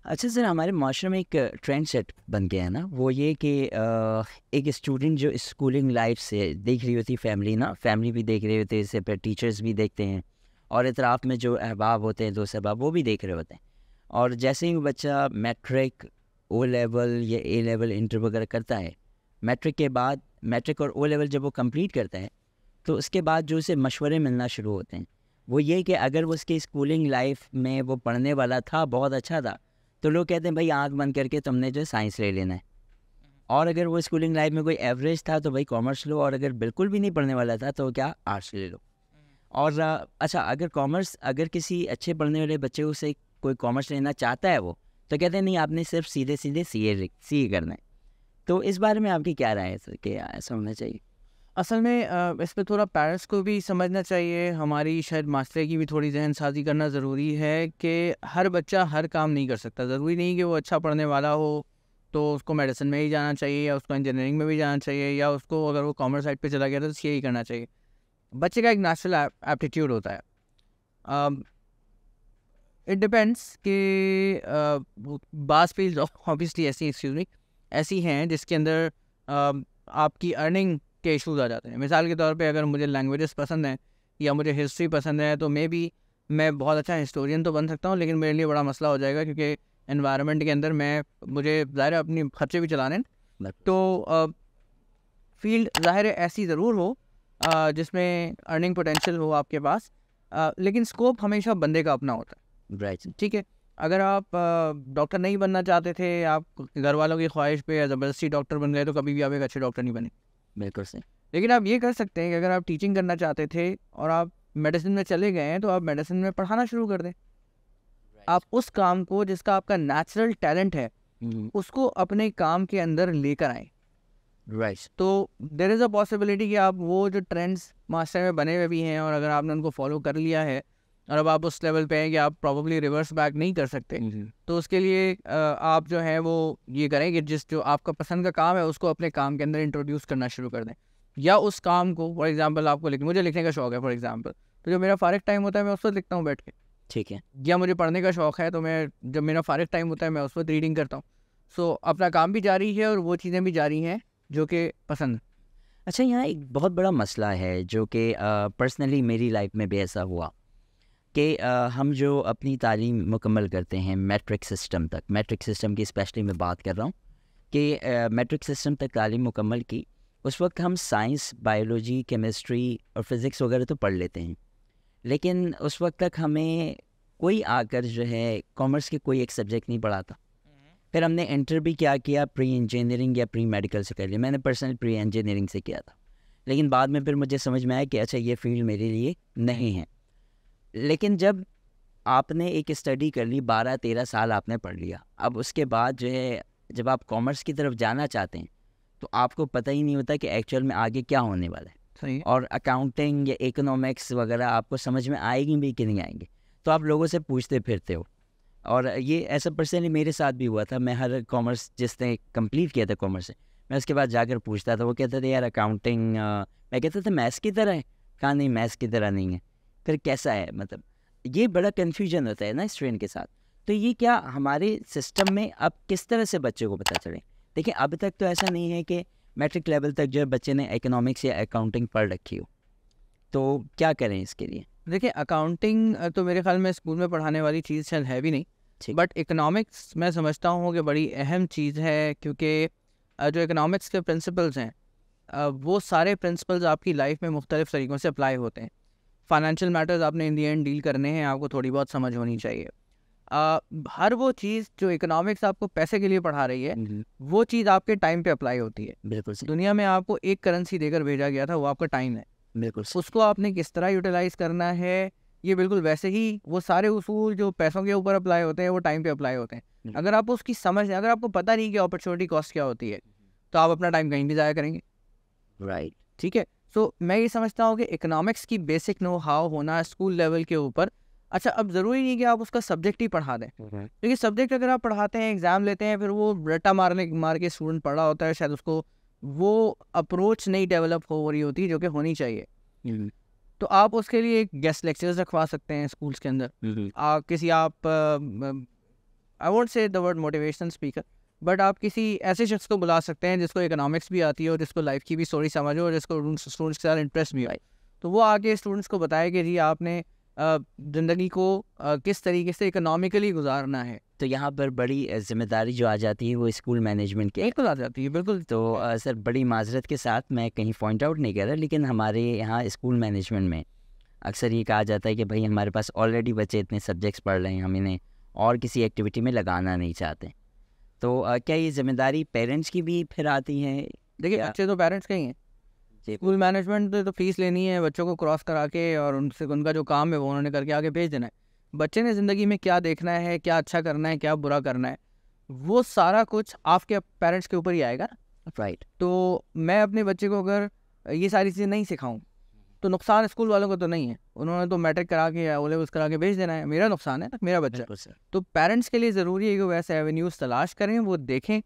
अच्छा सर, हमारे माशरे में एक ट्रेंड सेट बन गया है ना, वो ये कि एक स्टूडेंट जो स्कूलिंग लाइफ से देख रही होती फैमिली ना, फैमिली भी देख रही होती है, इससे फिर टीचर्स भी देखते हैं और इतराफ़ में जो अहबाब होते हैं, दोस्त अहबाब, वो भी देख रहे होते हैं। और जैसे ही वो बच्चा मैट्रिक, ओ लेवल या ए लेवल इंटर वगैरह करता है, मैट्रिक के बाद मैट्रिक और ओ लेवल जब वो कंप्लीट करता है, तो उसके बाद जो उसे मशवरे मिलना शुरू होते हैं, वो ये कि अगर वो उसकी स्कूलिंग लाइफ में वो पढ़ने वाला था, बहुत अच्छा था, तो लोग कहते हैं भाई आँख बंद करके तुमने जो साइंस ले लेना है। और अगर वो स्कूलिंग लाइफ में कोई एवरेज था तो भाई कॉमर्स लो, और अगर बिल्कुल भी नहीं पढ़ने वाला था तो क्या आर्ट्स ले लो। और अच्छा, अगर कॉमर्स, अगर किसी अच्छे पढ़ने वाले बच्चे को से कोई कॉमर्स लेना चाहता है वो, तो कहते हैं नहीं, आपने सिर्फ सीधे सीधे सी ए करना है। तो इस बारे में आपकी क्या राय है सर, कि ऐसा होना चाहिए? असल में इस पे थोड़ा पेरेंट्स को भी समझना चाहिए, हमारी शायद मास्टरे की भी थोड़ी जहन साजी करना ज़रूरी है कि हर बच्चा हर काम नहीं कर सकता। ज़रूरी नहीं कि वो अच्छा पढ़ने वाला हो तो उसको मेडिसिन में ही जाना चाहिए, या उसको इंजीनियरिंग में भी जाना चाहिए, या उसको अगर वो कॉमर्स साइड पे चला गया तो सीए ही करना चाहिए। बच्चे का एक नेचुरल एप्टीट्यूड होता है। इट डिपेंड्स कि बास फील्ड ऑब्वियसली ऐसी हैं जिसके अंदर आपकी अर्निंग के इशूज़ आ जाते हैं। मिसाल के तौर पे अगर मुझे लैंग्वेजेस पसंद हैं या मुझे हिस्ट्री पसंद है, तो मे बी मैं बहुत अच्छा हिस्टोरियन तो बन सकता हूँ, लेकिन मेरे लिए बड़ा मसला हो जाएगा क्योंकि एनवायरनमेंट के अंदर मुझे ज़ाहिर है अपनी खर्चे भी चलाने हैं। तो फील्ड ज़ाहिर है ऐसी ज़रूर हो जिसमें अर्निंग पोटेंशियल हो आपके पास, लेकिन स्कोप हमेशा बंदे का अपना होता है। राइट। ठीक है, अगर आप डॉक्टर नहीं बनना चाहते थे, आप घर वालों की ख्वाहिश पे या ज़बरदस्ती डॉक्टर बन गए, तो कभी भी आप एक अच्छे डॉक्टर नहीं बने। बिल्कुल सही। लेकिन आप ये कर सकते हैं कि अगर आप टीचिंग करना चाहते थे और आप मेडिसिन में चले गए हैं, तो आप मेडिसिन में पढ़ाना शुरू कर दें। आप उस काम को, जिसका आपका नेचुरल टैलेंट है, उसको अपने काम के अंदर लेकर आएँ। राइट। तो देयर इज़ अ पॉसिबिलिटी कि आप वो जो ट्रेंड्स मास्टर में बने हुए भी हैं, और अगर आपने उनको फॉलो कर लिया है और अब आप उस लेवल पे हैं कि आप प्रॉब्ली रिवर्स बैक नहीं कर सकते, तो उसके लिए आप जो है वो ये करें कि जो आपका पसंद का काम है उसको अपने काम के अंदर इंट्रोड्यूस करना शुरू कर दें। या उस काम को, फॉर एग्जांपल आपको मुझे लिखने का शौक है फॉर एग्जांपल, तो जो मेरा फारिग टाइम होता है मैं उस वक्त लिखता हूँ बैठ के। ठीक है। या मुझे पढ़ने का शौक है, तो मैं जब मेरा फारिग टाइम होता है मैं उस वक्त रीडिंग करता हूँ। सो अपना काम भी जारी है और वो चीज़ें भी जारी हैं जो कि पसंद। अच्छा, यहाँ एक बहुत बड़ा मसला है जो कि पर्सनली मेरी लाइफ में भी ऐसा हुआ कि हम जो अपनी तालीम मुकम्मल करते हैं मैट्रिक सिस्टम तक, मैट्रिक सिस्टम की स्पेशली मैं बात कर रहा हूँ कि मैट्रिक सिस्टम तक तालीम मुकम्मल की, उस वक्त हम साइंस, बायोलॉजी, केमिस्ट्री और फिज़िक्स वगैरह तो पढ़ लेते हैं, लेकिन उस वक्त तक हमें कोई आकर जो है कॉमर्स के कोई एक सब्जेक्ट नहीं पढ़ाता। फिर हमने इंटर भी क्या किया, प्री इंजीनियरिंग या प्री मेडिकल से कर लिया। मैंने पर्सनल प्री इंजीनियरिंग से किया था, लेकिन बाद में फिर मुझे समझ में आया कि अच्छा, ये फील्ड मेरे लिए नहीं है। लेकिन जब आपने एक स्टडी कर ली, 12-13 साल आपने पढ़ लिया, अब उसके बाद जो है जब आप कॉमर्स की तरफ जाना चाहते हैं तो आपको पता ही नहीं होता कि एक्चुअल में आगे क्या होने वाला है। सही है। और अकाउंटिंग या इकोनॉमिक्स वगैरह आपको समझ में आएगी भी कि नहीं आएंगे, तो आप लोगों से पूछते फिरते हो। और ये ऐसा पर्सनली मेरे साथ भी हुआ था। मैं हर कॉमर्स जिसने कंप्लीट किया था कॉमर्स से, मैं उसके बाद जाकर पूछता था, वो कहते थे यार अकाउंटिंग, मैं कहता था मैथ्स की तरह है। कहा नहीं, मैथ्स की तरह नहीं है। फिर कैसा है, मतलब ये बड़ा कन्फ्यूजन होता है ना स्टूडेंट के साथ। तो ये क्या हमारे सिस्टम में अब किस तरह से बच्चे को पता चले? देखिए, अब तक तो ऐसा नहीं है कि मैट्रिक लेवल तक जो है बच्चे ने इकोनॉमिक्स या अकाउंटिंग पढ़ रखी हो, तो क्या करें इसके लिए? देखिए, अकाउंटिंग तो मेरे ख्याल में स्कूल में पढ़ाने वाली चीज़ शायद है भी नहीं। ठीक। बट इकोनॉमिक्स मैं समझता हूँ कि बड़ी अहम चीज़ है, क्योंकि जो इकोनॉमिक्स के प्रिंसिपल्स हैं, वो सारे प्रिंसिपल्स आपकी लाइफ में मुख्तलिफ तरीक़ों से अप्लाई होते हैं। फाइनेंशियल मैटर्स आपने इन दी एंड डील करने हैं, आपको थोड़ी बहुत समझ होनी चाहिए। हर वो चीज़ जो इकोनॉमिक्स आपको पैसे के लिए पढ़ा रही है, वो चीज़ आपके टाइम पे अप्लाई होती है। बिल्कुल सही। दुनिया में आपको एक करेंसी देकर भेजा गया था, वो आपका टाइम है। बिल्कुल सही। उसको आपने किस तरह यूटिलाइज़ करना है, ये बिल्कुल वैसे ही वो सारे उसूल जो पैसों के ऊपर अप्लाई होते हैं, वो टाइम पे अप्लाई होते हैं। अगर आप उसकी समझ, अगर आपको पता नहीं कि अपॉर्चुनिटी कॉस्ट क्या होती है, तो आप अपना टाइम कहीं भी ज़ाया करेंगे। राइट। ठीक है, सो मैं ये समझता हूँ कि इकोनॉमिक्स की बेसिक नो हाउ होना स्कूल लेवल के ऊपर। अच्छा, अब ज़रूरी नहीं कि आप उसका सब्जेक्ट ही पढ़ा दें, क्योंकि सब्जेक्ट अगर आप पढ़ाते हैं, एग्ज़ाम लेते हैं, फिर वो रट्टा मार के स्टूडेंट पढ़ रहा होता है, शायद उसको वो अप्रोच नहीं डेवलप हो रही होती जो कि होनी चाहिए। तो आप उसके लिए एक गेस्ट लेक्चर्स रखवा सकते हैं स्कूल्स के अंदर। किसी आप I won't say the word motivational speaker, but आप किसी ऐसे शख्स को बुला सकते हैं जिसको इकोनॉमिक्स भी आती है और जिसको लाइफ की भी स्टोरी समझ हो और जिसको स्टूडेंट्स के साथ इंटरेस्ट भी आए, तो वो आके स्टूडेंट्स को बताए कि जी आपने ज़िंदगी को किस तरीके से इकोनॉमिकली गुजारना है। तो यहाँ पर बड़ी ज़िम्मेदारी जो आ जाती है वो स्कूल मैनेजमेंट की बिल्कुल आ जाती है, बिल्कुल। तो सर बड़ी माजरत के साथ मैं कहीं पॉइंट आउट नहीं कर रहा, लेकिन हमारे यहाँ स्कूल मैनेजमेंट में अक्सर ये कहा जाता है कि भाई हमारे पास ऑलरेडी बच्चे इतने सब्जेक्ट्स पढ़ रहे हैं, हम इन्हें और किसी एक्टिविटी में लगाना नहीं चाहते। तो क्या ये जिम्मेदारी पेरेंट्स की भी फिर आती है? देखिए बच्चे तो पेरेंट्स के ही हैं, स्कूल मैनेजमेंट तो फीस लेनी है, बच्चों को क्रॉस करा के और उनसे उनका जो काम है वो उन्होंने करके आगे भेज देना है। बच्चे ने ज़िंदगी में क्या देखना है, क्या अच्छा करना है, क्या बुरा करना है, वो सारा कुछ आपके पेरेंट्स के ऊपर ही आएगा ना। राइट। तो मैं अपने बच्चे को अगर ये सारी चीज़ें नहीं सिखाऊं तो नुकसान स्कूल वालों को तो नहीं है, उन्होंने तो मैट्रिक करा के या ओ लेवल्स करा के भेज देना है, मेरा नुकसान है ना, मेरा बच्चा। तो पेरेंट्स के लिए ज़रूरी है कि वो ऐसे एवेन्यूज़ तलाश करें, वो देखें।